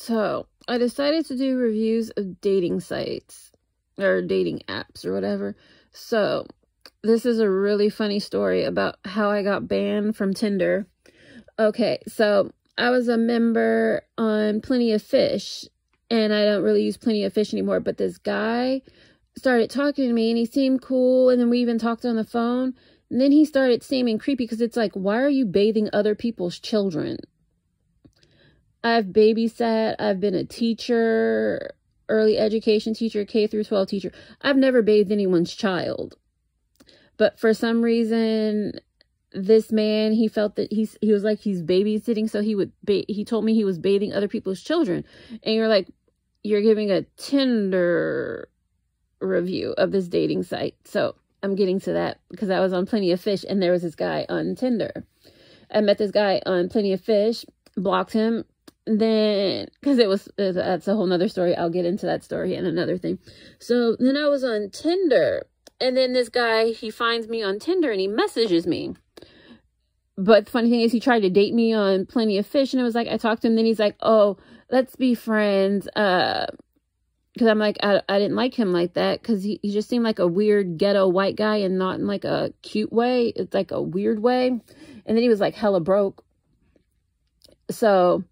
So I decided to do reviews of dating sites or dating apps or whatever. So this is a really funny story about how I got banned from Tinder. Okay, so I was a member on Plenty of Fish, and I don't really use Plenty of Fish anymore, but this guy started talking to me, and he seemed cool, and then we even talked on the phone, and then he started seeming creepy, because it's like, why are you bathing other people's children? I've babysat, I've been a teacher, early education teacher, K through 12 teacher. I've never bathed anyone's child. But for some reason, this man, he felt that he was like he's babysitting, so he told me he was bathing other people's children. And you're like, you're giving a Tinder review of this dating site. So I'm getting to that because I was on Plenty of Fish, and there was this guy on Tinder. I met this guy on Plenty of Fish, blocked him. Then, because that's a whole nother story. I'll get into that story and another thing. So then I was on Tinder, and then this guy, he finds me on Tinder and he messages me. But the funny thing is, he tried to date me on Plenty of Fish, and it was like, I talked to him, then he's like, oh, let's be friends. Because I'm like, I didn't like him like that, because he just seemed like a weird ghetto white guy, and not in like a cute way. It's like a weird way. And then he was like hella broke. So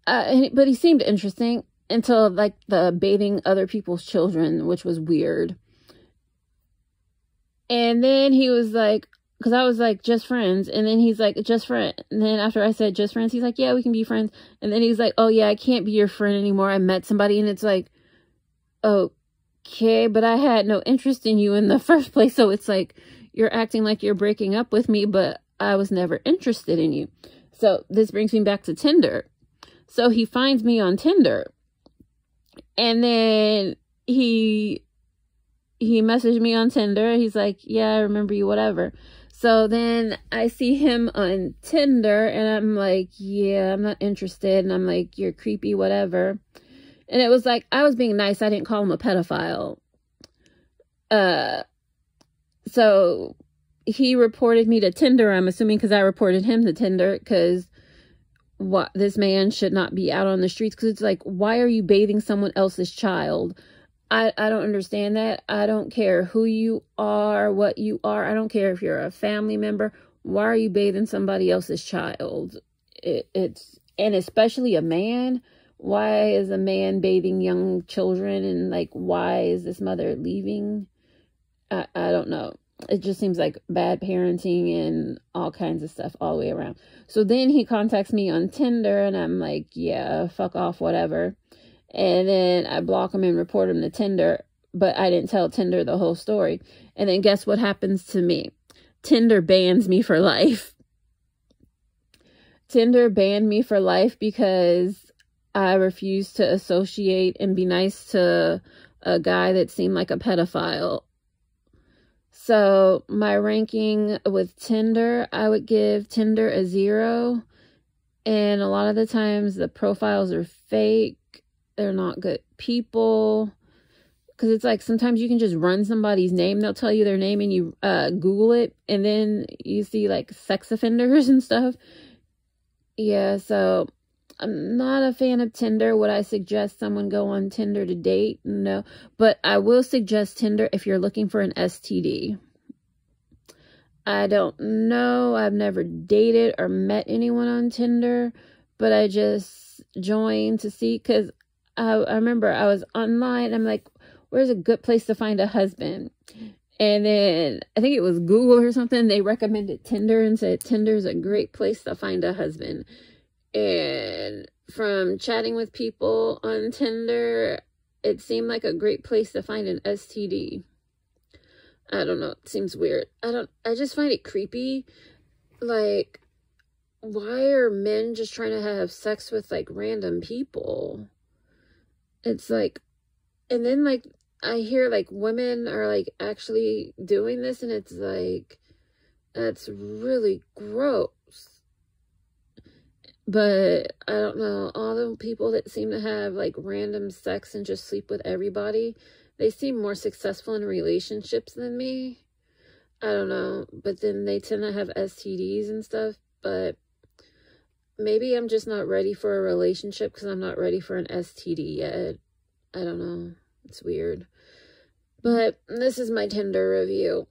but he seemed interesting until like the bathing other people's children, which was weird. And then he was like, because I was like, just friends. And then he's like, just friend. And then after I said just friends, he's like, yeah, we can be friends. And then he's like, oh yeah, I can't be your friend anymore. I met somebody. And it's like, okay, but I had no interest in you in the first place. So it's like, you're acting like you're breaking up with me, but I was never interested in you. So this brings me back to Tinder. So he finds me on Tinder, and then he messaged me on Tinder. He's like, yeah, I remember you, whatever. So then I see him on Tinder, and I'm like, yeah, I'm not interested. And I'm like, you're creepy, whatever. And it was like, I was being nice. I didn't call him a pedophile. So he reported me to Tinder, I'm assuming, because I reported him to Tinder, because this man should not be out on the streets. Because it's like, why are you bathing someone else's child? I don't understand that. I don't care who you are, what you are. I don't care if you're a family member. Why are you bathing somebody else's child? And especially a man. Why is a man bathing young children? And like, why is this mother leaving? I don't know. It just seems like bad parenting and all kinds of stuff all the way around. So then he contacts me on Tinder, and I'm like, yeah, fuck off, whatever. And then I block him and report him to Tinder, but I didn't tell Tinder the whole story. And then guess what happens to me? Tinder bans me for life. Tinder banned me for life because I refused to associate and be nice to a guy that seemed like a pedophile. So my ranking with Tinder, I would give Tinder a 0. And a lot of the times the profiles are fake. They're not good people. Because it's like, sometimes you can just run somebody's name. They'll tell you their name, and you Google it, and then you see like sex offenders and stuff. Yeah, so I'm not a fan of Tinder. Would I suggest someone go on Tinder to date? No. But I will suggest Tinder if you're looking for an STD. I don't know. I've never dated or met anyone on Tinder, but I just joined to see, because I remember I was online. I'm like, where's a good place to find a husband? And then I think it was Google or something. They recommended Tinder and said Tinder's a great place to find a husband. And from chatting with people on Tinder, it seemed like a great place to find an STD. I don't know. It seems weird. I just find it creepy. Like, why are men just trying to have sex with like random people? It's like, and then like, I hear like women are like actually doing this, and it's like, that's really gross. But I don't know, all the people that seem to have like random sex and just sleep with everybody, they seem more successful in relationships than me. I don't know, but then they tend to have STDs and stuff. But maybe I'm just not ready for a relationship because I'm not ready for an STD yet. I don't know. It's weird. But this is my Tinder review.